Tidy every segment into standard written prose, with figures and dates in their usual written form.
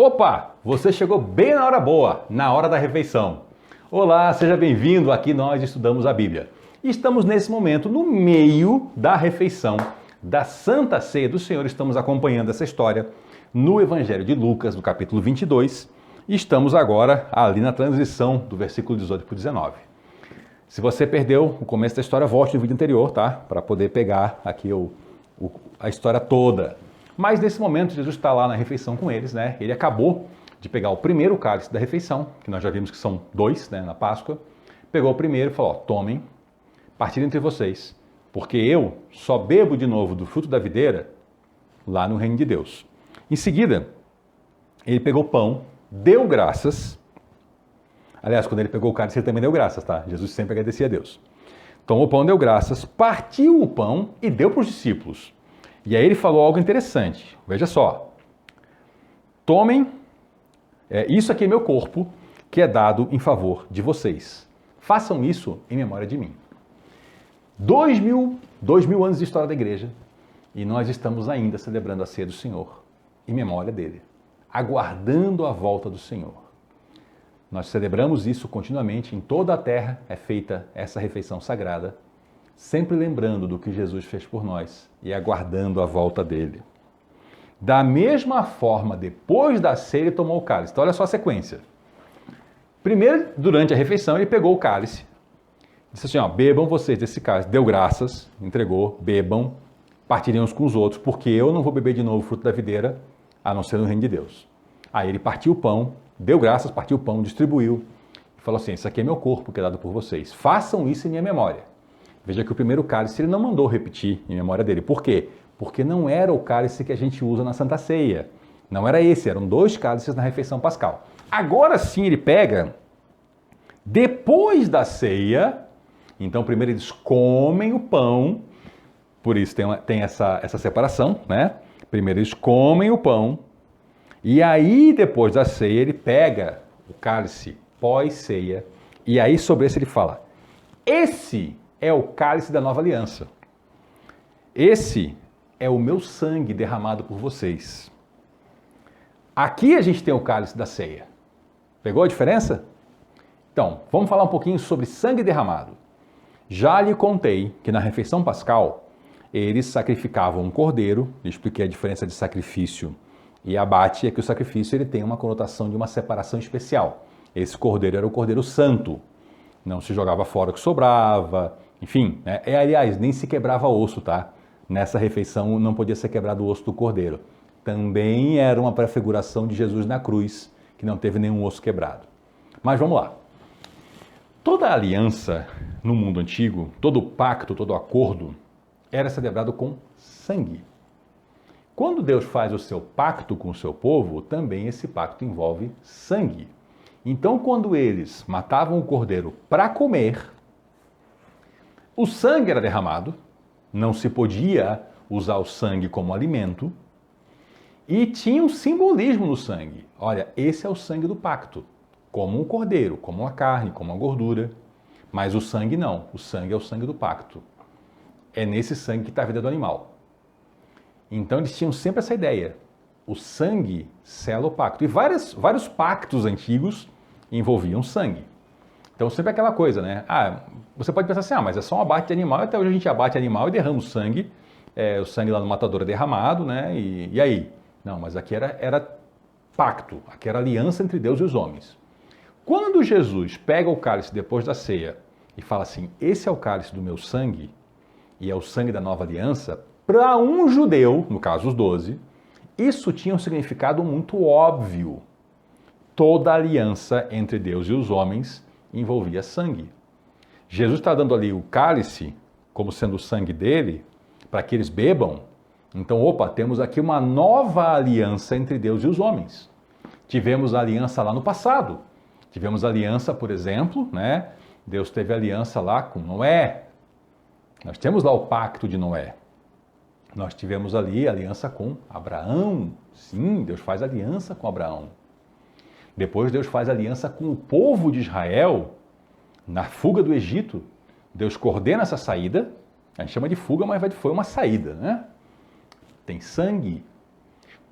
Opa, você chegou bem na hora boa, na hora da refeição. Olá, seja bem-vindo, aqui nós estudamos a Bíblia. E estamos nesse momento no meio da refeição da Santa Ceia do Senhor. Estamos acompanhando essa história no Evangelho de Lucas, no capítulo 22. E estamos agora ali na transição do versículo 18 para o 19. Se você perdeu o começo da história, volte no vídeo anterior, tá? Para poder pegar aqui a história toda. Mas nesse momento, Jesus está lá na refeição com eles, né? Ele acabou de pegar o primeiro cálice da refeição, que nós já vimos que são dois, né, na Páscoa. Pegou o primeiro e falou, ó, tomem, partilhem entre vocês, porque eu só bebo de novo do fruto da videira lá no reino de Deus. Em seguida, ele pegou o pão, deu graças. Aliás, quando ele pegou o cálice, ele também deu graças, tá? Jesus sempre agradecia a Deus. Tomou o pão, deu graças, partiu o pão e deu para os discípulos. E aí ele falou algo interessante. Veja só. Tomem, isso aqui é meu corpo, que é dado em favor de vocês. Façam isso em memória de mim. 2000 anos de história da igreja e nós estamos ainda celebrando a ceia do Senhor em memória dele, aguardando a volta do Senhor. Nós celebramos isso continuamente, em toda a terra é feita essa refeição sagrada, sempre lembrando do que Jesus fez por nós e aguardando a volta dele. Da mesma forma, depois da ceia, ele tomou o cálice. Então, olha só a sequência. Primeiro, durante a refeição, ele pegou o cálice, disse assim, ó, bebam vocês desse cálice. Deu graças, entregou, bebam, partilhem uns com os outros, porque eu não vou beber de novo o fruto da videira, a não ser no reino de Deus. Aí ele partiu o pão, deu graças, partiu o pão, distribuiu, e falou assim, isso aqui é meu corpo que é dado por vocês. Façam isso em minha memória. Veja que o primeiro cálice ele não mandou repetir em memória dele. Por quê? Porque não era o cálice que a gente usa na Santa Ceia. Não era esse, eram dois cálices na refeição pascal. Agora sim ele pega, depois da ceia, então primeiro eles comem o pão, por isso tem essa separação, né? Primeiro eles comem o pão, e aí depois da ceia ele pega o cálice pós-ceia, e aí sobre esse ele fala, esse é o cálice da nova aliança. Esse é o meu sangue derramado por vocês. Aqui a gente tem o cálice da ceia. Pegou a diferença? Então, vamos falar um pouquinho sobre sangue derramado. Já lhe contei que na refeição pascal, eles sacrificavam um cordeiro. Eu expliquei a diferença de sacrifício e abate, é que o sacrifício ele tem uma conotação de uma separação especial. Esse cordeiro era o cordeiro santo. Não se jogava fora o que sobrava, enfim, aliás, nem se quebrava osso, tá? Nessa refeição não podia ser quebrado o osso do cordeiro. Também era uma prefiguração de Jesus na cruz, que não teve nenhum osso quebrado. Mas vamos lá. Toda aliança no mundo antigo, todo pacto, todo acordo, era celebrado com sangue. Quando Deus faz o seu pacto com o seu povo, também esse pacto envolve sangue. Então, quando eles matavam o cordeiro para comer, o sangue era derramado, não se podia usar o sangue como alimento, e tinha um simbolismo no sangue. Olha, esse é o sangue do pacto, como um cordeiro, como uma carne, como uma gordura. Mas o sangue não, o sangue é o sangue do pacto. É nesse sangue que está a vida do animal. Então eles tinham sempre essa ideia. O sangue sela o pacto. E vários pactos antigos envolviam sangue. Então sempre aquela coisa, né? Você pode pensar assim, mas é só um abate de animal, até hoje a gente abate animal e derrama o sangue lá no matador é derramado, né? E aí? Não, mas aqui era pacto, aqui era aliança entre Deus e os homens. Quando Jesus pega o cálice depois da ceia e fala assim, esse é o cálice do meu sangue, e é o sangue da nova aliança, para um judeu, no caso os 12, isso tinha um significado muito óbvio. Toda aliança entre Deus e os homens envolvia sangue. Jesus está dando ali o cálice, como sendo o sangue dele, para que eles bebam. Então, temos aqui uma nova aliança entre Deus e os homens. Tivemos a aliança lá no passado. Tivemos aliança, por exemplo, né? Deus teve aliança lá com Noé. Nós temos lá o pacto de Noé. Nós tivemos ali aliança com Abraão. Sim, Deus faz aliança com Abraão. Depois Deus faz aliança com o povo de Israel, na fuga do Egito. Deus coordena essa saída, a gente chama de fuga, mas foi uma saída, né? Tem sangue.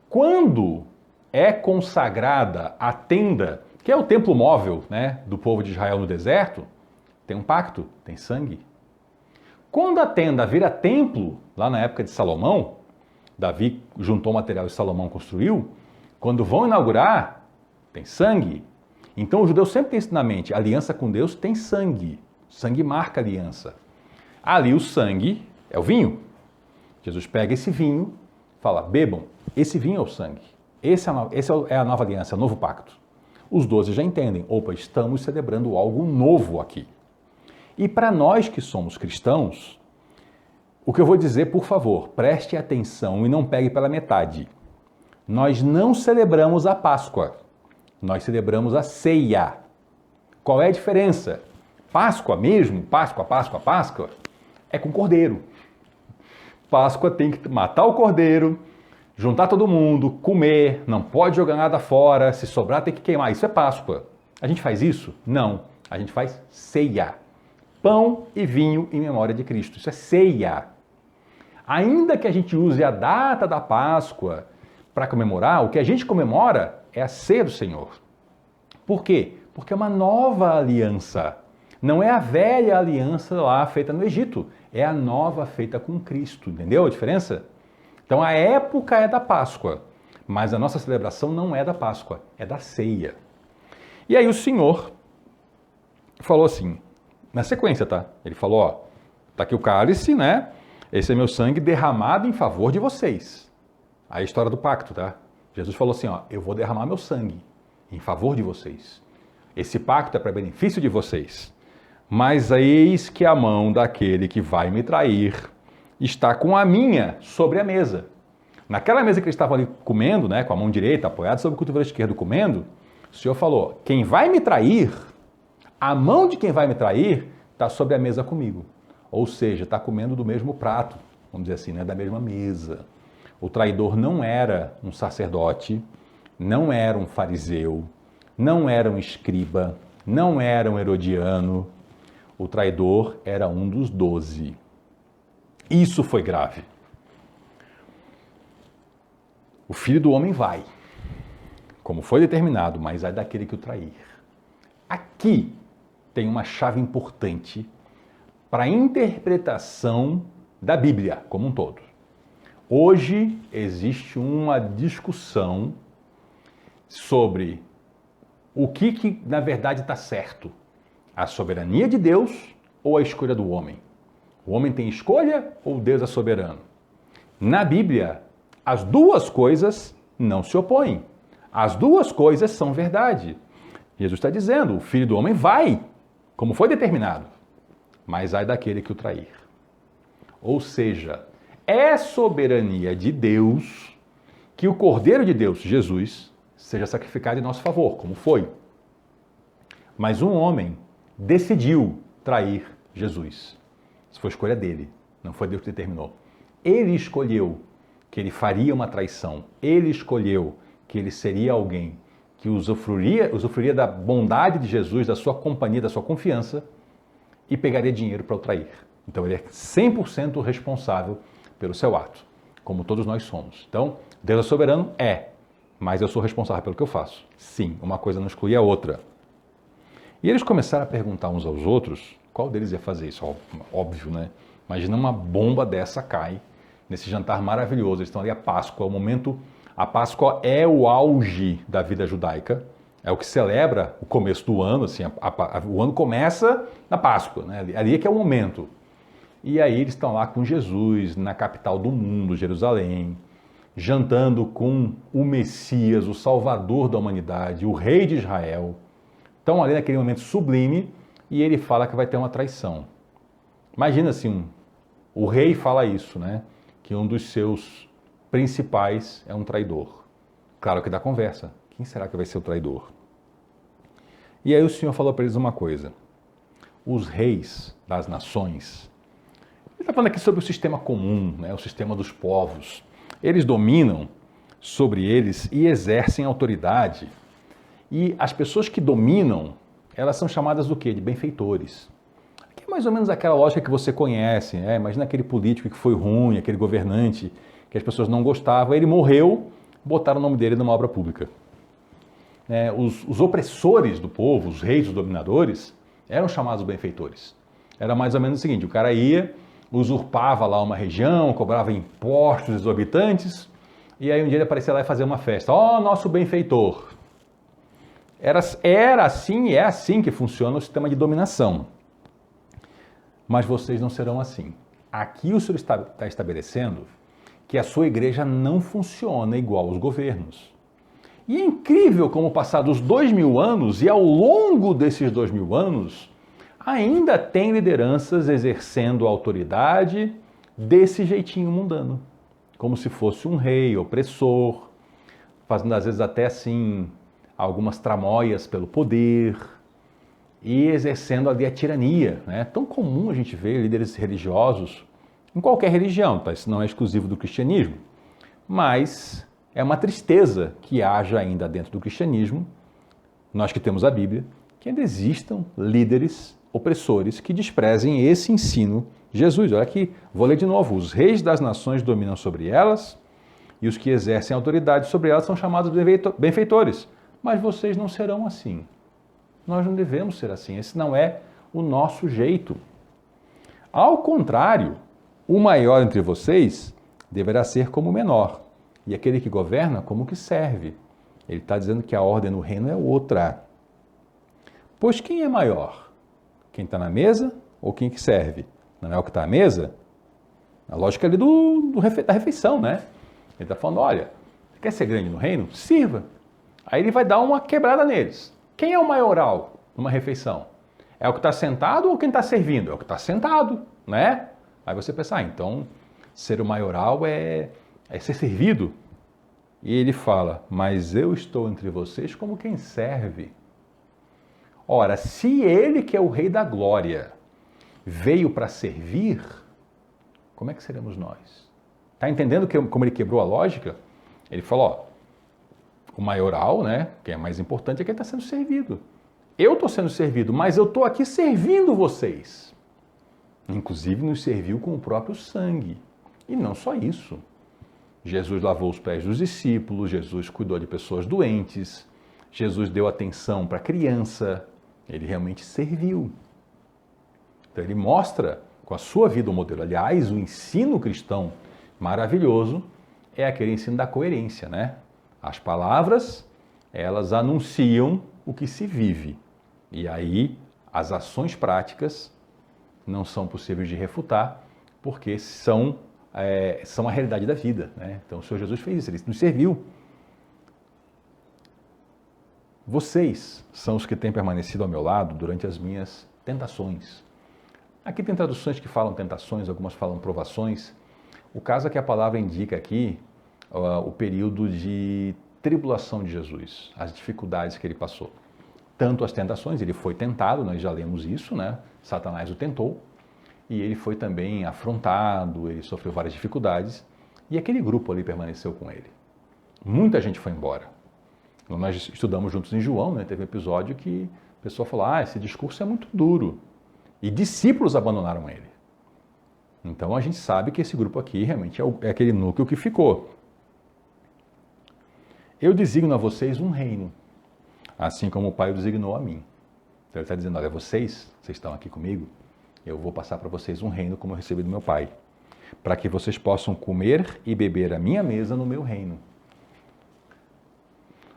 Quando é consagrada a tenda, que é o templo móvel, né, do povo de Israel no deserto, tem um pacto, tem sangue. Quando a tenda vira templo, lá na época de Salomão, Davi juntou o material e Salomão construiu, quando vão inaugurar, tem sangue. Então o judeu sempre tem isso na mente, aliança com Deus tem sangue, sangue marca aliança. Ali o sangue é o vinho. Jesus pega esse vinho, fala, bebam, esse vinho é o sangue. Esse é a nova aliança, é o novo pacto. Os 12 já entendem, opa, estamos celebrando algo novo aqui. E para nós que somos cristãos, o que eu vou dizer, por favor, preste atenção e não pegue pela metade. Nós não celebramos a Páscoa, nós celebramos a ceia. Qual é a diferença? Páscoa mesmo, Páscoa, é com cordeiro. Páscoa tem que matar o cordeiro, juntar todo mundo, comer, não pode jogar nada fora, se sobrar tem que queimar. Isso é Páscoa. A gente faz isso? Não. A gente faz ceia. Pão e vinho em memória de Cristo. Isso é ceia. Ainda que a gente use a data da Páscoa para comemorar, o que a gente comemora é a ceia do Senhor. Por quê? Porque é uma nova aliança. Não é a velha aliança lá feita no Egito, é a nova feita com Cristo. Entendeu a diferença? Então a época é da Páscoa, mas a nossa celebração não é da Páscoa, é da ceia. E aí o Senhor falou assim, na sequência, tá? Ele falou, ó, tá aqui o cálice, né? Esse é meu sangue derramado em favor de vocês. Aí a história do pacto, tá? Jesus falou assim, ó, eu vou derramar meu sangue em favor de vocês. Esse pacto é para benefício de vocês. Mas eis que a mão daquele que vai me trair está com a minha sobre a mesa. Naquela mesa que eles estavam ali comendo, né, com a mão direita apoiada sobre o cotovelo esquerdo comendo, o Senhor falou, quem vai me trair, a mão de quem vai me trair está sobre a mesa comigo. Ou seja, está comendo do mesmo prato, vamos dizer assim, né, da mesma mesa. O traidor não era um sacerdote, não era um fariseu, não era um escriba, não era um herodiano. O traidor era um dos 12. Isso foi grave. O Filho do Homem vai, como foi determinado, mas é daquele que o trair. Aqui tem uma chave importante para a interpretação da Bíblia como um todo. Hoje existe uma discussão sobre o que na verdade está certo. A soberania de Deus ou a escolha do homem? O homem tem escolha ou Deus é soberano? Na Bíblia, as duas coisas não se opõem. As duas coisas são verdade. Jesus está dizendo, o Filho do Homem vai, como foi determinado, mas ai daquele que o trair. Ou seja, é soberania de Deus que o Cordeiro de Deus, Jesus, seja sacrificado em nosso favor, como foi. Mas um homem decidiu trair Jesus. Isso foi escolha dele, não foi Deus que determinou. Ele escolheu que ele faria uma traição. Ele escolheu que ele seria alguém que usufruiria da bondade de Jesus, da sua companhia, da sua confiança e pegaria dinheiro para o trair. Então ele é 100% responsável pelo seu ato, como todos nós somos. Então, Deus é soberano? É, mas eu sou responsável pelo que eu faço. Sim, uma coisa não exclui a outra. E eles começaram a perguntar uns aos outros qual deles ia fazer isso, óbvio, né? Imagina uma bomba dessa cai nesse jantar maravilhoso. Eles estão ali a Páscoa, o momento... A Páscoa é o auge da vida judaica, é o que celebra o começo do ano, assim, o ano começa na Páscoa, né? Ali é que é o momento. E aí eles estão lá com Jesus, na capital do mundo, Jerusalém, jantando com o Messias, o Salvador da humanidade, o Rei de Israel. Estão ali naquele momento sublime e ele fala que vai ter uma traição. Imagina assim, o rei fala isso, né? Que um dos seus principais é um traidor. Claro que dá conversa. Quem será que vai ser o traidor? E aí o Senhor falou para eles uma coisa. Os reis das nações, ele está falando aqui sobre o sistema comum, né? O sistema dos povos. Eles dominam sobre eles e exercem autoridade. E as pessoas que dominam, elas são chamadas do quê? De benfeitores. Aqui é mais ou menos aquela lógica que você conhece, né? Imagina aquele político que foi ruim, aquele governante que as pessoas não gostavam, ele morreu botaram o nome dele numa obra pública. Os opressores do povo, os reis, os dominadores, eram chamados benfeitores. Era mais ou menos o seguinte, o cara ia, usurpava lá uma região, cobrava impostos exorbitantes, e aí um dia ele aparecia lá e fazia uma festa. Ó, nosso benfeitor! Era assim e é assim que funciona o sistema de dominação. Mas vocês não serão assim. Aqui o Senhor está estabelecendo que a sua igreja não funciona igual aos governos. E é incrível como passados 2000 anos, e ao longo desses 2000 anos, ainda tem lideranças exercendo autoridade desse jeitinho mundano. Como se fosse um rei opressor, fazendo às vezes até assim algumas tramóias pelo poder e exercendo ali a tirania. É tão comum a gente ver líderes religiosos em qualquer religião, tá? Isso não é exclusivo do cristianismo, mas é uma tristeza que haja ainda dentro do cristianismo, nós que temos a Bíblia, que ainda existam líderes opressores que desprezem esse ensino de Jesus. Olha aqui, vou ler de novo. Os reis das nações dominam sobre elas e os que exercem autoridade sobre elas são chamados benfeitores. Mas vocês não serão assim. Nós não devemos ser assim. Esse não é o nosso jeito. Ao contrário, o maior entre vocês deverá ser como o menor, e aquele que governa como o que serve. Ele está dizendo que a ordem no reino é outra. Pois quem é maior? Quem está na mesa ou quem que serve? Não é o que está à mesa? A lógica ali da refeição, né? Ele está falando, olha, você quer ser grande no reino? Sirva. Aí ele vai dar uma quebrada neles. Quem é o maioral numa refeição? É o que está sentado ou quem está servindo? É o que está sentado, né? Aí você pensa, então ser o maioral é ser servido. E ele fala, mas eu estou entre vocês como quem serve. Ora, se ele que é o rei da glória veio para servir, como é que seremos nós? Está entendendo como ele quebrou a lógica? Ele falou, o maioral, né, que é mais importante, é quem está sendo servido. Eu estou sendo servido, mas eu estou aqui servindo vocês. Inclusive nos serviu com o próprio sangue. E não só isso. Jesus lavou os pés dos discípulos, Jesus cuidou de pessoas doentes, Jesus deu atenção para a criança, ele realmente serviu. Então ele mostra com a sua vida o modelo. Aliás, o ensino cristão maravilhoso é aquele ensino da coerência, né? As palavras, elas anunciam o que se vive. E aí, as ações práticas não são possíveis de refutar, porque são a realidade da vida, né? Então o Senhor Jesus fez isso, ele nos serviu. Vocês são os que têm permanecido ao meu lado durante as minhas tentações. Aqui tem traduções que falam tentações, algumas falam provações. O caso é que a palavra indica aqui o período de tribulação de Jesus, as dificuldades que ele passou. Tanto as tentações, ele foi tentado, nós já lemos isso, né? Satanás o tentou, e ele foi também afrontado, ele sofreu várias dificuldades, e aquele grupo ali permaneceu com ele. Muita gente foi embora. Nós estudamos juntos em João, né? Teve um episódio que a pessoa falou, esse discurso é muito duro. E discípulos abandonaram ele. Então a gente sabe que esse grupo aqui realmente é aquele núcleo que ficou. Eu designo a vocês um reino, assim como o Pai o designou a mim. Então ele está dizendo, olha, vocês estão aqui comigo, eu vou passar para vocês um reino como eu recebi do meu Pai, para que vocês possam comer e beber a minha mesa no meu reino.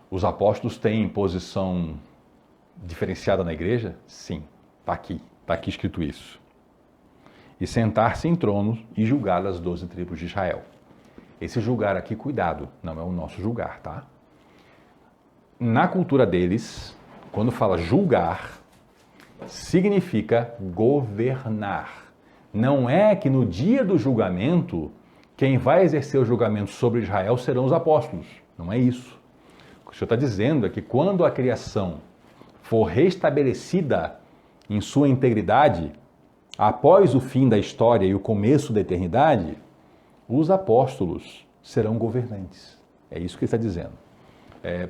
Os apóstolos têm posição diferenciada na igreja? Sim, está aqui escrito isso. E sentar-se em tronos e julgar as 12 tribos de Israel. Esse julgar aqui, cuidado, não é o nosso julgar, tá? Na cultura deles, quando fala julgar, significa governar. Não é que no dia do julgamento, quem vai exercer o julgamento sobre Israel serão os apóstolos. Não é isso. O que o Senhor está dizendo é que quando a criação for restabelecida em sua integridade, após o fim da história e o começo da eternidade, os apóstolos serão governantes. É isso que ele está dizendo.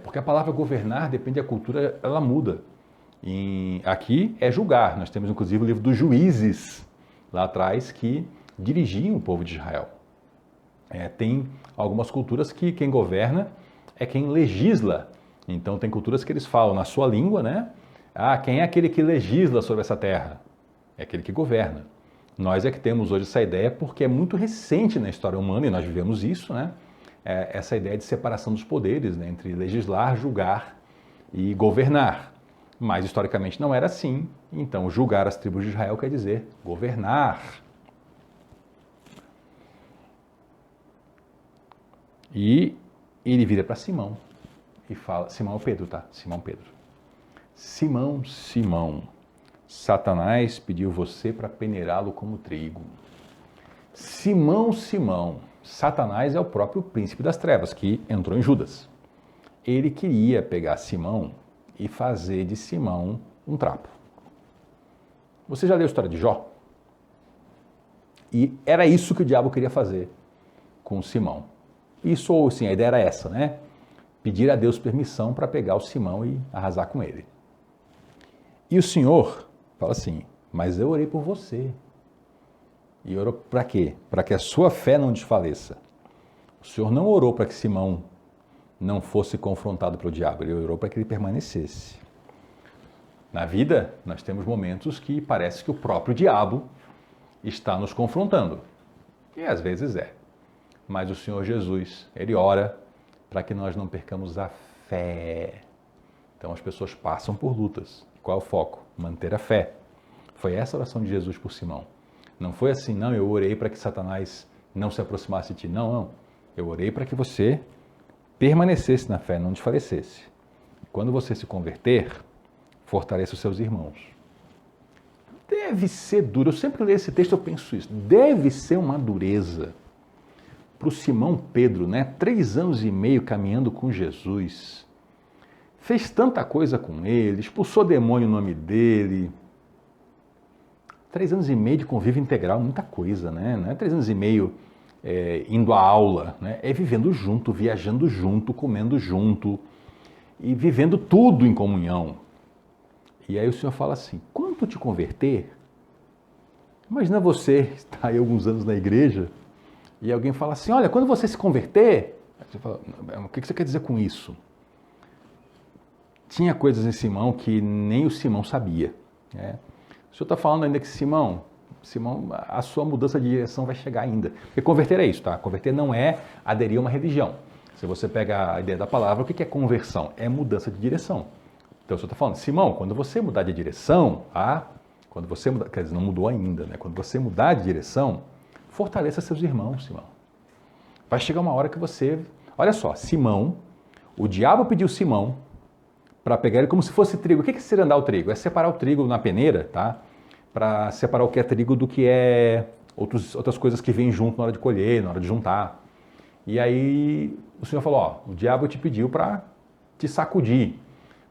Porque a palavra governar, depende da cultura, ela muda. Aqui é julgar. Nós temos inclusive o livro dos juízes, lá atrás, que dirigiam o povo de Israel. Tem algumas culturas que quem governa é quem legisla. Então tem culturas que eles falam na sua língua, né? Ah, quem é aquele que legisla sobre essa terra? É aquele que governa. Nós é que temos hoje essa ideia porque é muito recente na história humana, e nós vivemos isso, né? Essa ideia de separação dos poderes, né? Entre legislar, julgar e governar. Mas historicamente não era assim. Então, julgar as tribos de Israel quer dizer governar. E ele vira para Simão e fala, Simão é Pedro, tá? Simão Pedro. Simão, Simão, Satanás pediu você para peneirá-lo como trigo. Simão, Simão, Satanás é o próprio príncipe das trevas que entrou em Judas. Ele queria pegar Simão e fazer de Simão um trapo. Você já leu a história de Jó? E era isso que o diabo queria fazer com Simão. Isso, sim, a ideia era essa, né? Pedir a Deus permissão para pegar o Simão e arrasar com ele. E o Senhor fala assim, mas eu orei por você. E orou para quê? Para que a sua fé não desfaleça. O Senhor não orou para que Simão não fosse confrontado pelo diabo, ele orou para que ele permanecesse. Na vida, nós temos momentos que parece que o próprio diabo está nos confrontando. E às vezes é. Mas o Senhor Jesus, ele ora para que nós não percamos a fé. Então as pessoas passam por lutas. Qual é o foco? Manter a fé. Foi essa a oração de Jesus por Simão. Não foi assim, não, eu orei para que Satanás não se aproximasse de ti. Não, não. Eu orei para que você permanecesse na fé, não desfalecesse. Quando você se converter, fortaleça os seus irmãos. Deve ser duro. Eu sempre leio esse texto, eu penso isso. Deve ser uma dureza para o Simão Pedro, né? 3 anos e meio caminhando com Jesus. Fez tanta coisa com ele, expulsou demônio no nome dele. 3 anos e meio de convívio integral, muita coisa, né? Não é 3 anos e meio indo à aula, né? É vivendo junto, viajando junto, comendo junto e vivendo tudo em comunhão. E aí o Senhor fala assim, quando tu te converter, imagina você estar aí alguns anos na igreja e alguém fala assim, olha, quando você se converter, você fala, o que você quer dizer com isso? Tinha coisas em Simão que nem o Simão sabia, né? O Senhor está falando ainda que Simão, a sua mudança de direção vai chegar ainda. Porque converter é isso, tá? Converter não é aderir a uma religião. Se você pega a ideia da palavra, o que é conversão? É mudança de direção. Então o Senhor está falando, Simão, quando você mudar de direção, quando você mudar, quer dizer, não mudou ainda, né? Quando você mudar de direção, fortaleça seus irmãos, Simão. Vai chegar uma hora que você... Olha só, Simão, o diabo pediu Simão para pegar ele como se fosse trigo. O que seria andar o trigo? É separar o trigo na peneira, tá? Para separar o que é trigo do que é outras coisas que vêm junto na hora de colher, na hora de juntar. E aí o Senhor falou, ó, o diabo te pediu para te sacudir,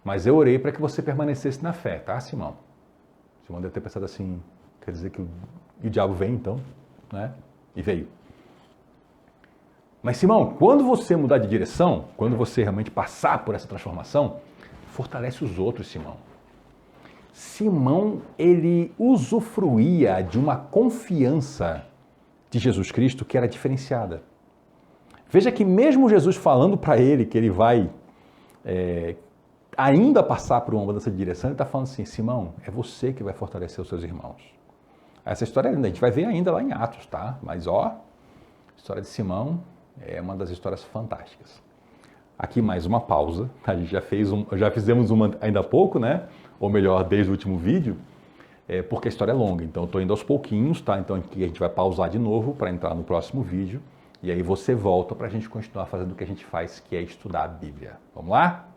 mas eu orei para que você permanecesse na fé, tá, Simão? Simão deve ter pensado assim, quer dizer que o diabo vem então, né? E veio. Mas Simão, quando você mudar de direção, quando você realmente passar por essa transformação, fortalece os outros, Simão. Simão, ele usufruía de uma confiança de Jesus Cristo que era diferenciada. Veja que mesmo Jesus falando para ele que ele vai ainda passar por uma mudança de direção, ele está falando assim, Simão, é você que vai fortalecer os seus irmãos. Essa história a gente vai ver ainda lá em Atos, tá? Mas ó, a história de Simão é uma das histórias fantásticas. Aqui mais uma pausa, a gente já fizemos uma ainda há pouco, né? Ou melhor, desde o último vídeo, porque a história é longa, então eu estou indo aos pouquinhos, tá? Então aqui a gente vai pausar de novo para entrar no próximo vídeo, e aí você volta para a gente continuar fazendo o que a gente faz, que é estudar a Bíblia. Vamos lá?